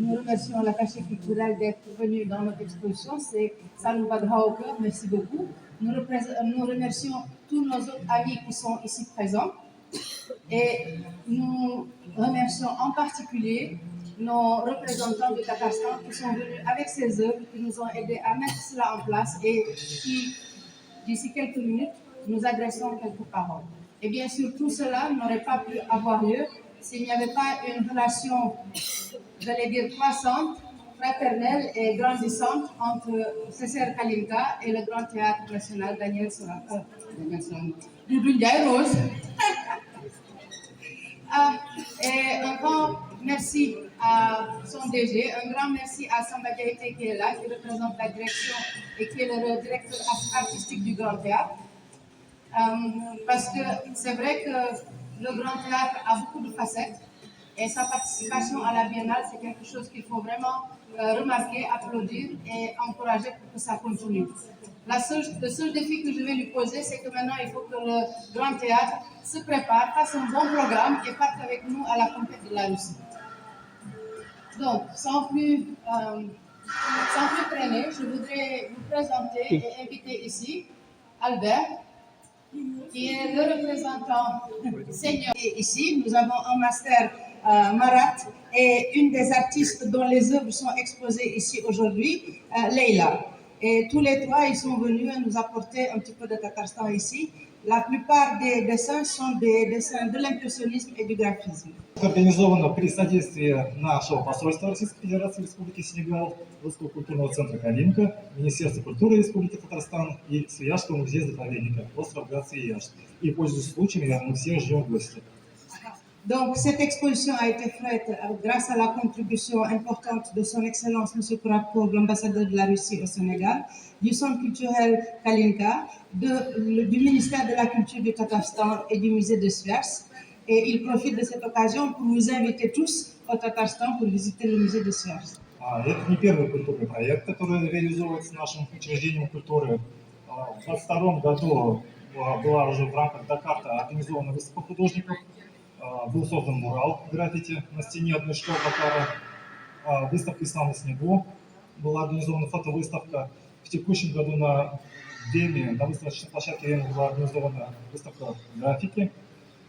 nous remercions l'attaché culturel d'être venu dans notre exposition. Ça nous va droit au cœur. Merci beaucoup. Nous remercions tous nos autres amis qui sont ici présents. Et nous remercions en particulier nos représentants du Tatarstan qui sont venus avec ces œuvres, qui nous ont aidés à mettre cela en place et qui, d'ici quelques minutes, nous adresseront quelques paroles. Et bien sûr, tout cela n'aurait pas pu avoir lieu s'il n'y avait pas une relation, j'allais dire, croissante, fraternelle et grandissante entre Césaire Kalinka et le Grand Théâtre National Daniel Sorano. Doudou Ndiaye Rose. Et un grand merci à son DG, un grand merci à Samba Diaité qui est là, qui représente la direction et qui est le directeur artistique du Grand Théâtre. Parce que c'est vrai que le Grand Théâtre a beaucoup de facettes et sa participation à la Biennale, c'est quelque chose qu'il faut vraiment remarquer, applaudir et encourager pour que ça continue. Le seul défi que je vais lui poser, c'est que maintenant, il faut que le Grand Théâtre se prépare, fasse un bon programme et parte avec nous à la conquête de la Russie. Donc, sans plus traîner, je voudrais vous présenter et inviter ici Albert, qui est le représentant senior. Et ici, nous avons un master Marat et une des artistes dont les œuvres sont exposées ici aujourd'hui, Leila. Et tous les trois, ils sont venus nous apporter un petit peu de Tatarstan ici. La plupart des dessins sont des dessins de l'impressionnisme et du graphisme. Организовано при содействии нашего посольства Российской Федерации Республики Сенегал, Русского культурного центра «Калинка», Министерства культуры Республики Татарстан и Свияжского музея-заповедника остров Град-Свияжск. И, пользуясь случаем, мы всех ждем в гости. Donc, cette exposition a été faite grâce à la contribution importante de son Excellence M. Kourakov, l'ambassadeur de la Russie au Sénégal, du Centre culturel Kalinka, du ministère de la Culture du Tatarstan et du musée de Svers. Et il profite de cette occasion pour vous inviter tous au Tatarstan pour visiter le musée de Svers. Это не первый культурный проект, который реализовывается нашим учреждением культуры. В 2022 году была уже в рамках Дакарта организована выставка художников. Был создан мурал граффити на стене одной школы Бакара. Выставка «Ислам на снегу». Была организована фотовыставка. В текущем году на Деме, на выставочной площадке Деме была организована выставка графики.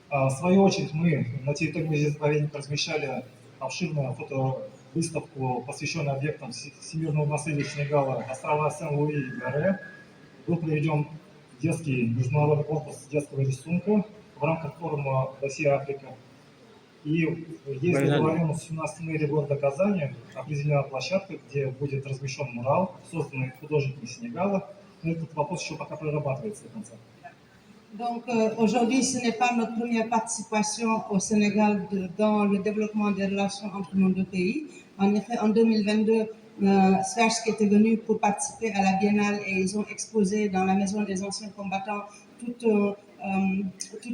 В свою очередь мы на территории музея-заповедника размещали обширную фотовыставку, посвященную объектам всемирного наследия Сенегала, острова Сен-Луи и Гаре. Был проведен детский международный конкурс детского рисунка в рамках форума «Россия-Африка». И есть договоренность с 17 мэрией города Казани, определена площадка, где будет размещен мурал, созданный художниками Сенегала. Но этот вопрос еще пока прорабатывается до конца. Donc aujourd'hui, ce n'est pas notre première participation au Sénégal dans le développement des relations entre nos deux pays. En effet, en 2022, Svers qui était venu pour participer à la Biennale et ils ont exposé dans la Maison des Anciens Combattants tout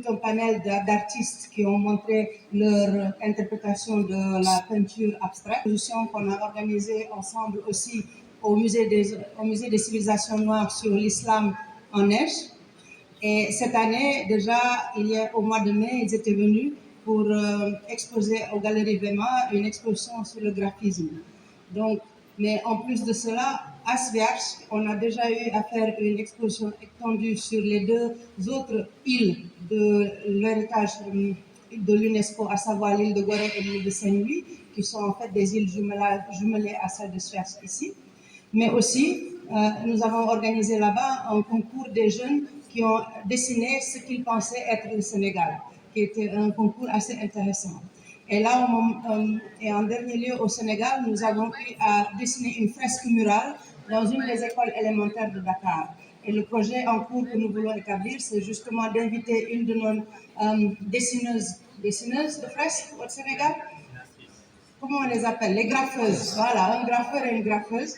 un panel d'artistes qui ont montré leur interprétation de la peinture abstraite. Une exposition qu'on a organisée ensemble aussi au musée des civilisations noires sur l'islam en neige. Et cette année, déjà, au mois de mai, ils étaient venus pour exposer aux Galeries Vema une exposition sur le graphisme. Donc, mais en plus de cela, à Svers, on a déjà eu à faire une exposition étendue sur les deux autres îles de l'héritage de l'UNESCO, à savoir l'île de Gorée et l'île de Saint-Louis, qui sont en fait des îles jumelées à celle de Svers ici. Mais aussi, nous avons organisé là-bas un concours des jeunes qui ont dessiné ce qu'ils pensaient être le Sénégal, qui était un concours assez intéressant. Et là, et en dernier lieu, au Sénégal, nous avons eu à dessiner une fresque murale dans une des écoles élémentaires de Dakar. Et le projet en cours que nous voulons établir, c'est justement d'inviter une de nos dessineuses de fresques au Sénégal. Comment on les appelle? Les graffeuses. Voilà, un graffeur et une graffeuse.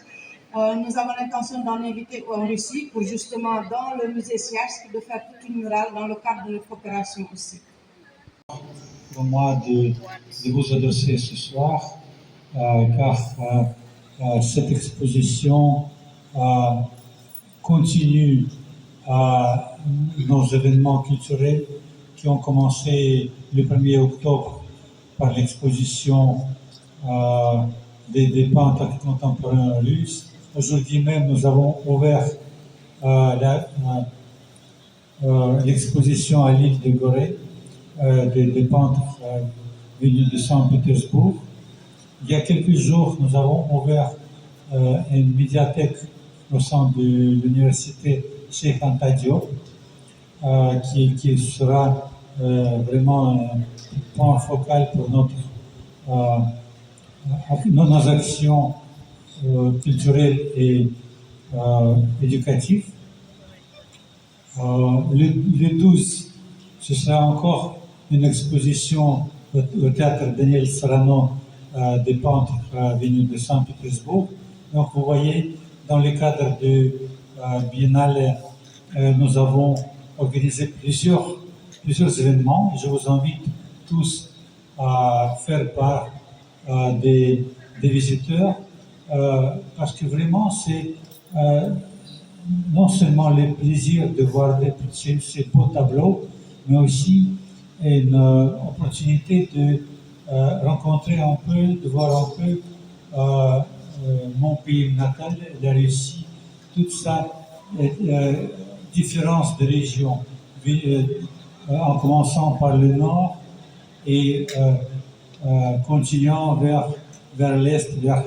Nous avons l'intention d'en inviter en Russie pour justement dans le musée Svers de faire toute une murale dans le cadre de notre coopération aussi. Pour moi de vous adresser ce soir, car cette exposition continue nos événements culturels qui ont commencé le 1er octobre par l'exposition des peintres contemporains russes. Aujourd'hui même, nous avons ouvert l'exposition à l'île de Gorée des peintres venus de Saint-Pétersbourg. Il y a quelques jours, nous avons ouvert une médiathèque au sein de l'université Cheikh Anta Diop, qui sera vraiment un point focal pour nos actions culturelles et éducatives. Le 12, ce sera encore une exposition au théâtre Daniel Serrano des peintres venus de Saint-Pétersbourg. Donc vous voyez, dans le cadre de Biennale, nous avons organisé plusieurs événements. Je vous invite tous à faire part des visiteurs parce que vraiment c'est non seulement le plaisir de voir ces beaux tableaux, mais aussi une opportunité de rencontrer un peu, de voir un peu mon pays natal, la Russie, toute sa différence de région, en commençant par le nord et continuant vers l'est, vers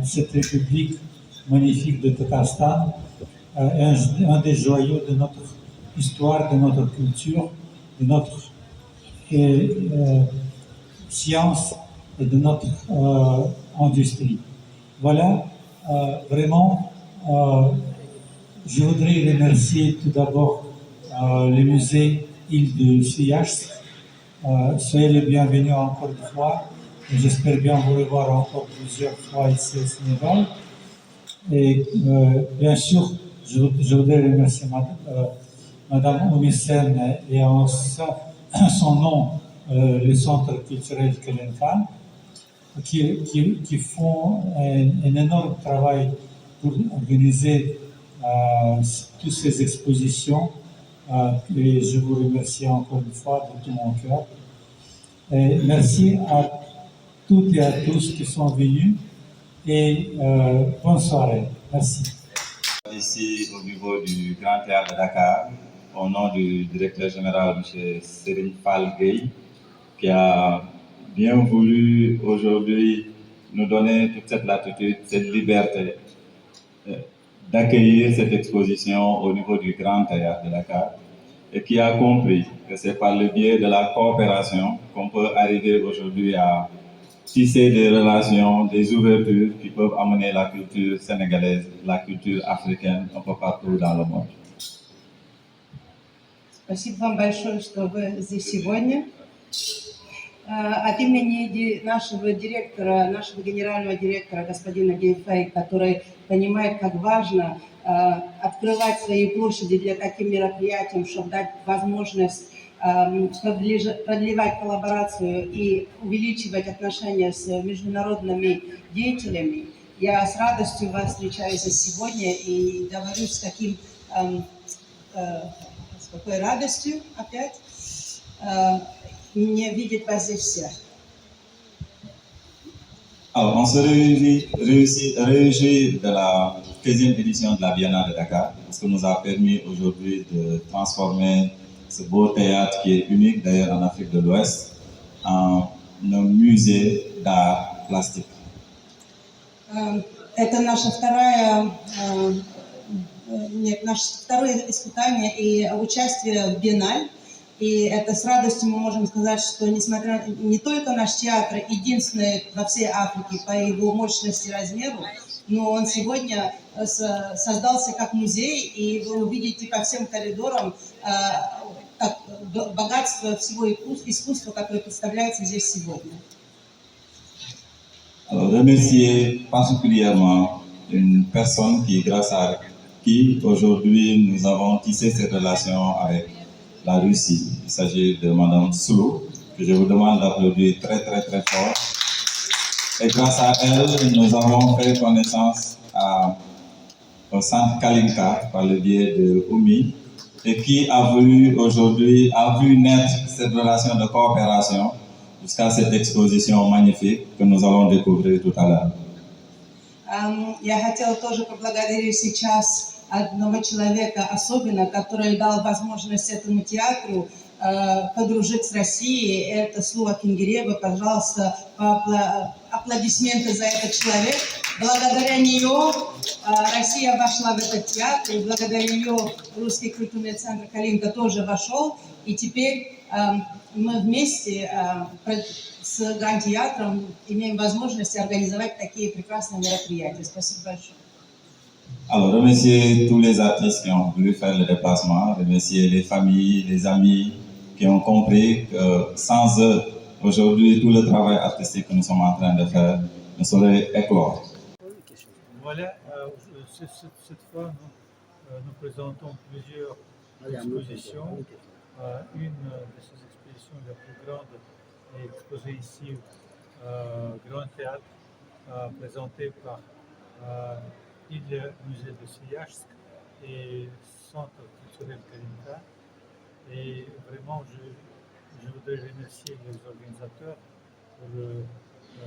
cette république magnifique de Tatarstan, un des joyaux de notre histoire, de notre culture, de notre science et de notre industrie. Voilà, vraiment, je voudrais remercier tout d'abord le musée Île de Sliachtsk. Soyez les bienvenus encore une fois. J'espère bien vous revoir encore plusieurs fois ici au Sénégal. Et bien sûr, je voudrais remercier Madame Oumissène et en son nom le Centre culturel Kelenkan qui font un énorme travail pour organiser toutes ces expositions. Et je vous remercie encore une fois de tout mon cœur. Et merci à toutes et à tous qui sont venus et bonne soirée. Merci. Ici, au niveau du Grand Théâtre de Dakar, au nom du directeur général, M. Serine Fall Gueye, qui a bien voulu aujourd'hui nous donner toute cette latitude, cette liberté d'accueillir cette exposition au niveau du Grand Théâtre de Dakar et qui a compris que c'est par le biais de la coopération qu'on peut arriver aujourd'hui à tisser des relations, des ouvertures qui peuvent amener la culture sénégalaise, la culture africaine un peu partout dans le monde. Спасибо вам большое, что вы здесь сегодня. От имени нашего директора, нашего генерального директора, господина Гейфэй, который понимает, как важно открывать свои площади для таких мероприятий, чтобы дать возможность продлевать коллаборацию и увеличивать отношения с международными деятелями. Я с радостью вас встречаю здесь сегодня и говорю с какой радостью опять мне видеть вас здесь всех. Alors, on se réjouit de la 13e édition de la Biennale de Dakar, parce que nous a permis aujourd'hui de transformer ce beau théâtre qui est unique d'ailleurs en Afrique de l'Ouest en un musée d'art plastique. Это наше второе испытание и участие в Биеннале. И это с радостью мы можем сказать, что несмотря не только наш театр единственный во всей Африке по его мощности и размеру, но он сегодня создался как музей, и вы увидите по всем коридорам богатство всего искусства, которое представляется здесь сегодня. Alors, remercier particulièrement une personne qui, grâce à qui aujourd'hui nous avons tissé cette relation avec la Russie. Il s'agit de Madame Soulou, que je vous demande d'applaudir très très très fort. Et grâce à elle, nous avons fait connaissance au centre Kalinka par le biais de Oumi, et qui a vu naître cette relation de coopération jusqu'à cette exposition magnifique que nous allons découvrir tout à l'heure. Я хотела тоже поблагодарить сейчас одного человека особенно, который дал возможность этому театру подружить с Россией. Это Слуа Кингирева. Пожалуйста, аплодисменты за этот человек. Благодаря нее Россия вошла в этот театр, и благодаря нее Русский культурный центр Калинка тоже вошел. И теперь мы вместе с Гранд-театром имеем возможность организовать такие прекрасные мероприятия. Спасибо большое. Alors, remercier tous les artistes qui ont voulu faire le déplacement, remercier les familles, les amis qui ont compris que sans eux, aujourd'hui, tout le travail artistique que nous sommes en train de faire ne saurait éclore. Voilà, cette fois, nous présentons plusieurs expositions. Une de ces expositions, la plus grande, est exposée ici au Grand Théâtre, présentée par le musée de Siyarsk et Centre culturel Kalinka. Et vraiment, je voudrais remercier les organisateurs pour la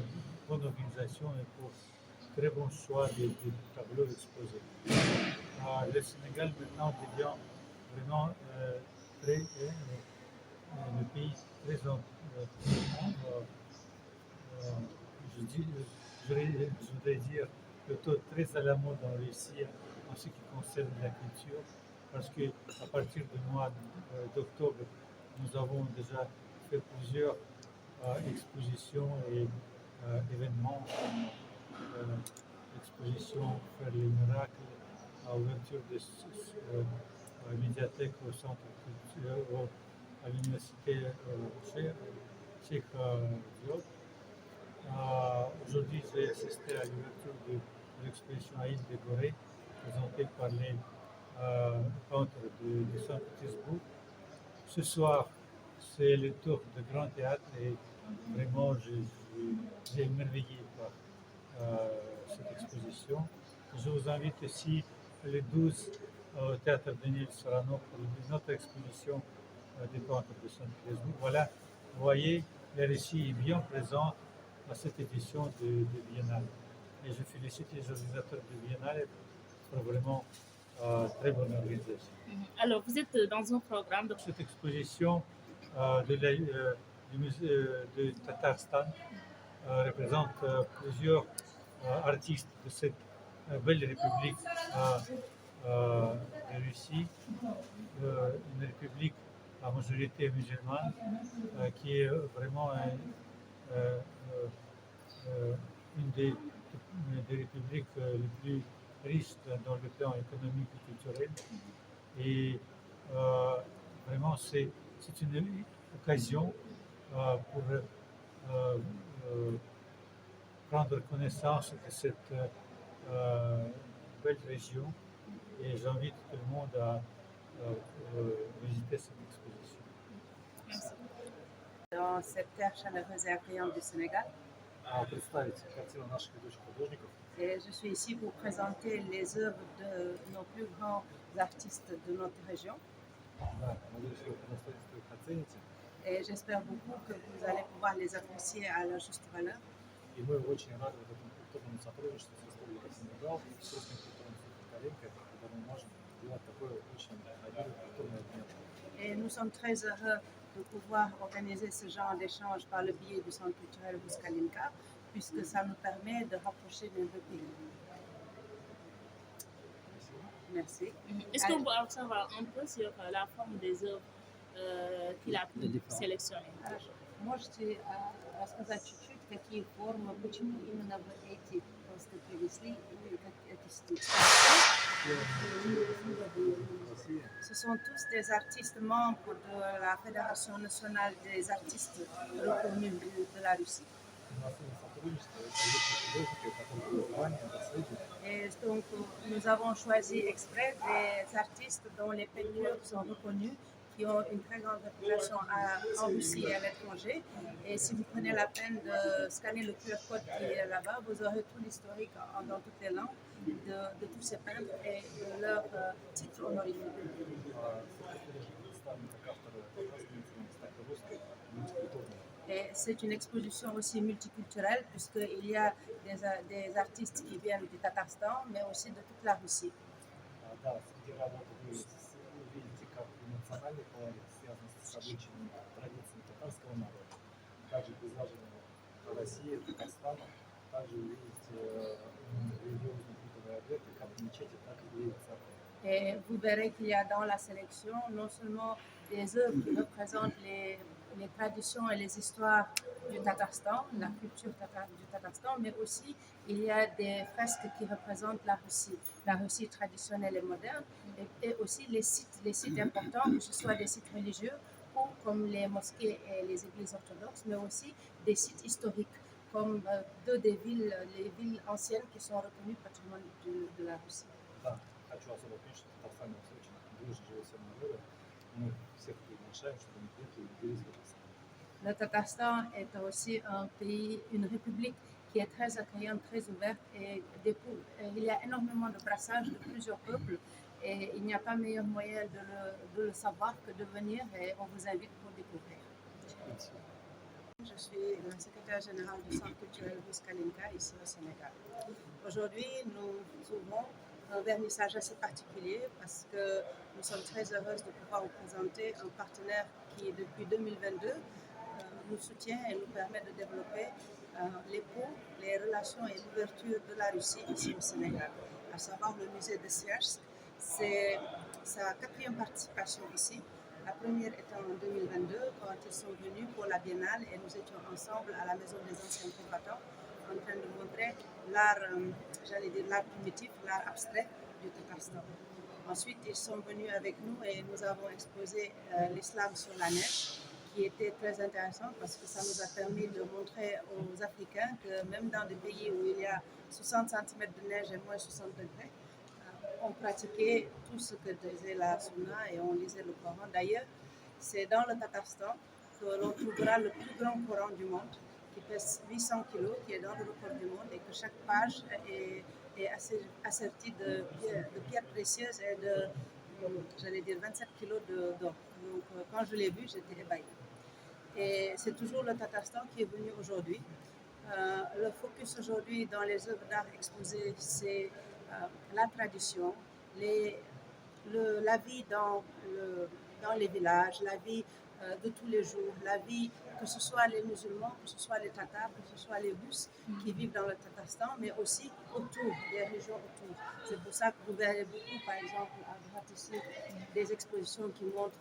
bonne organisation et pour le très bon choix des tableaux exposés. Le Sénégal maintenant devient vraiment le pays très je voudrais dire plutôt très à la mode en Russie en ce qui concerne la culture, parce qu'à partir du mois d'octobre, nous avons déjà fait plusieurs expositions et événements comme l'exposition Faire les miracles, l'ouverture de la médiathèque au centre culturel, à l'université Cheikh Diop. Aujourd'hui, j'ai assisté à l'ouverture de l'exposition à Île de Gorée, présentée par les peintres de Saint-Pétersbourg. Ce soir, c'est le tour de Grand Théâtre et vraiment, j'ai émerveillé par cette exposition. Je vous invite aussi le 12 au Théâtre Daniel Sorano pour une autre exposition des peintres de Saint-Pétersbourg. Voilà, vous voyez, la Russie est bien présente à cette édition de Biennale. Et je félicite les organisateurs de Biennale pour vraiment très bonne organisation. Alors, vous êtes dans un programme de... Cette exposition du musée de Tatarstan représente plusieurs artistes de cette belle république de Russie, une république à majorité musulmane qui est vraiment une des républiques les plus riches dans le plan économique et culturel. Et vraiment, c'est une occasion pour prendre connaissance de cette belle région. Et j'invite tout le monde à visiter cette exposition. Merci. Dans cette terre chaleureuse et accueillante du Sénégal. Et je suis ici pour présenter les œuvres de nos plus grands artistes de notre région. Et j'espère beaucoup que vous allez pouvoir les apprécier à leur juste valeur. И мы очень рады в этом культурном сотрудничестве с Республикой Сенегал, с Русским культурным центром Калинка, когда мы можем делать такое очень набор культурное обмен. Et nous sommes très heureux de pouvoir organiser ce genre d'échange par le biais du Centre culturel Ruskalinka, puisque ça nous permet de rapprocher les deux pays. Merci. Est-ce qu'on peut en savoir un peu sur la forme des œuvres qu'il a pu sélectionner? Moi, je рассказать чуть-чуть, какие формы, почему именно в эти просто привезли, Ce sont tous des artistes membres de la Fédération nationale des artistes reconnus de la Russie. Et donc, nous avons choisi exprès des artistes dont les peintures sont reconnues, qui ont une très grande réputation en Russie et à l'étranger. Et si vous prenez la peine de scanner le QR code qui est là-bas, vous aurez tout l'historique dans toutes les langues de tous ces peintres et de leurs titres honorifiques. Et c'est une exposition aussi multiculturelle puisqu'il y a des artistes qui viennent du Tatarstan, mais aussi de toute la Russie. Да, среди работ вы увидите как эмоциональный колорит, связанный с обычаями, традициями татарского народа, также пейзажи России, Татарстана, также увидите религиозные культовые объекты, как мечети, так и церкви. Et vous verrez qu'il y a dans la sélection non seulement des œuvres qui représentent les traditions et les histoires du Tatarstan, la culture du Tatarstan, mais aussi il y a des fresques qui représentent la Russie traditionnelle et moderne, et aussi les sites importants, que ce soit des sites religieux ou comme les mosquées et les églises orthodoxes, mais aussi des sites historiques, comme deux des villes, les villes anciennes qui sont reconnues patrimoine de la Russie. Да, хочу особо отметить, что в Татарстане у нас очень дружно живет все народы. Мы всех приглашаем, чтобы они приехали и увидели Татарстан. Le Tatarstan est aussi un pays, une république qui est très accueillante, très ouverte, et il y a énormément de brassage de plusieurs peuples, et il n'y a pas meilleur moyen de le savoir que de venir, et on vous invite pour découvrir. Je suis la secrétaire générale du Centre culturel Russe Kalinka ici au Sénégal. Aujourd'hui, nous ouvrons un vernissage assez particulier parce que nous sommes très heureuses de pouvoir vous présenter un partenaire qui, depuis 2022, nous soutient et nous permet de développer les relations et l'ouverture de la Russie ici au Sénégal, à savoir le musée de Siersk. C'est sa 4e participation ici. La première étant en 2022, quand ils sont venus pour la biennale et nous étions ensemble à la Maison des anciens combattants en train de montrer l'art, l'art primitif, l'art abstrait du Tatarstan. Ensuite, ils sont venus avec nous et nous avons exposé l'islam sur la neige, qui était très intéressant parce que ça nous a permis de montrer aux Africains que même dans des pays où il y a 60 cm de neige et moins 60 degrés, on pratiquait tout ce que disait la Sunna et on lisait le Coran. D'ailleurs, c'est dans le Tatarstan que l'on trouvera le plus grand Coran du monde, qui pèse 800 kg, qui est dans le record du monde, et que chaque page est assertie de pierres précieuses et de, 27 kg d'or. Donc, quand je l'ai vu, j'étais ébahie. Et c'est toujours le Tatarstan qui est venu aujourd'hui. Le focus aujourd'hui dans les œuvres d'art exposées, c'est la tradition, la vie dans les villages, la vie de tous les jours, la vie, que ce soit les musulmans, que ce soit les Tatars, que ce soit les Russes qui vivent dans le Tatarstan, mais aussi autour, des régions autour. C'est pour ça que vous verrez beaucoup, par exemple, à droite ici, des expositions qui montrent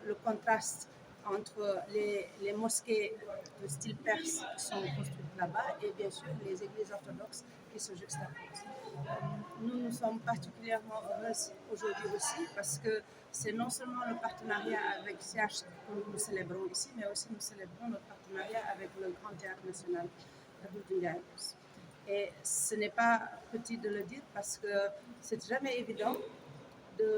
le contraste entre les mosquées de style perse qui sont construites là-bas et bien sûr les églises orthodoxes qui se juxtaposent. Nous sommes particulièrement heureuses aujourd'hui aussi parce que c'est non seulement le partenariat avec CH que nous célébrons ici, mais aussi nous célébrons notre partenariat avec le Grand Théâtre National de Ndiaye. Et ce n'est pas petit de le dire parce que c'est jamais évident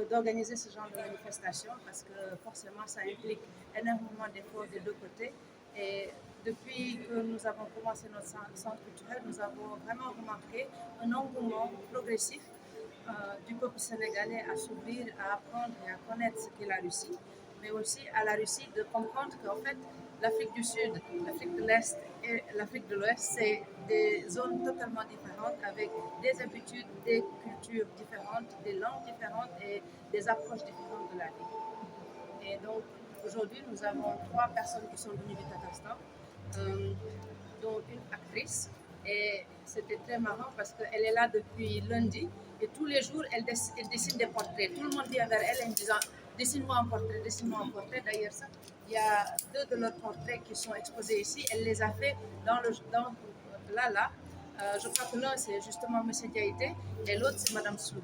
d'organiser ce genre de manifestation parce que forcément ça implique énormément d'efforts des deux côtés. Et depuis que nous avons commencé notre centre culturel, nous avons vraiment remarqué un engouement progressif du peuple sénégalais à s'ouvrir, à apprendre et à connaître ce qu'est la Russie, mais aussi à la Russie de comprendre qu'en fait l'Afrique du Sud, l'Afrique de l'Est et l'Afrique de l'Ouest, c'est des zones totalement différentes avec des habitudes, des cultures différentes, des langues différentes et des approches différentes de la vie. Et donc aujourd'hui, nous avons 3 personnes qui sont venues du Tatarstan, dont une actrice. Et c'était très marrant parce qu'elle est là depuis lundi et tous les jours, elle dessine des portraits. Tout le monde vient vers elle en disant « dessine-moi un portrait, dessine-moi un portrait ». D'ailleurs, il y a 2 de leurs portraits qui sont exposés ici. Elle les a fait là. Je crois que l'un, c'est justement M. Diaïté et l'autre, c'est Mme Slou.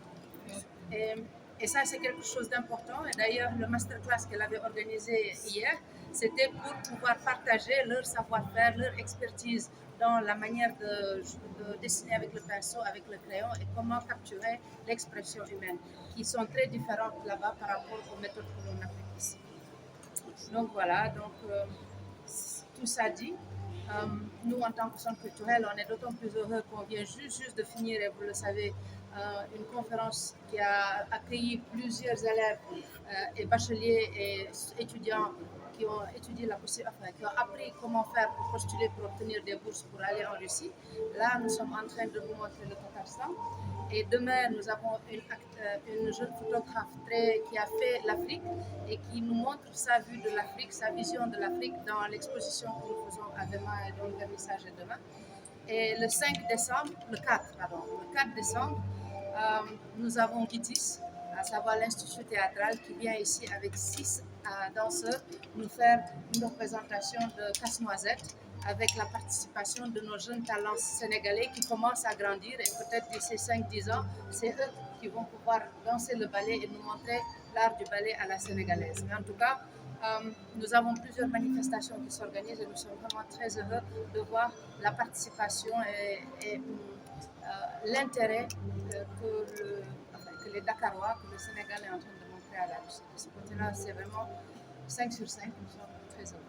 Et ça, c'est quelque chose d'important. Et d'ailleurs, le masterclass qu'elle avait organisé hier, c'était pour pouvoir partager leur savoir-faire, leur expertise dans la manière de dessiner avec le pinceau, avec le crayon et comment capturer l'expression humaine, qui sont très différentes là-bas par rapport aux méthodes que l'on applique ici. Donc voilà, tout ça dit, nous en tant que centre culturel, on est d'autant plus heureux qu'on vient juste de finir, et vous le savez, une conférence qui a accueilli plusieurs élèves et bacheliers et étudiants qui ont étudié la possibilité, enfin, qui ont appris comment faire pour postuler pour obtenir des bourses pour aller en Russie. Là, nous sommes en train de vous montrer le Tatarstan. Et demain, nous avons une jeune photographe qui a fait l'Afrique et qui nous montre sa vue de l'Afrique, sa vision de l'Afrique dans l'exposition que nous faisons à demain et dans le vernissage de demain. Et le 4 décembre, nous avons Gitis, à savoir l'Institut théâtral, qui vient ici avec 6 danseurs nous faire une représentation de Casse-Noisette avec la participation de nos jeunes talents sénégalais qui commencent à grandir et peut-être d'ici 5-10 ans, c'est eux qui vont pouvoir danser le ballet et nous montrer l'art du ballet à la sénégalaise. Mais en tout cas, nous avons plusieurs manifestations qui s'organisent et nous sommes vraiment très heureux de voir la participation et l'intérêt que les Dakarois, que le Sénégal est en train de montrer à la Russie. De ce côté-là, c'est vraiment 5 sur 5, nous sommes très heureux.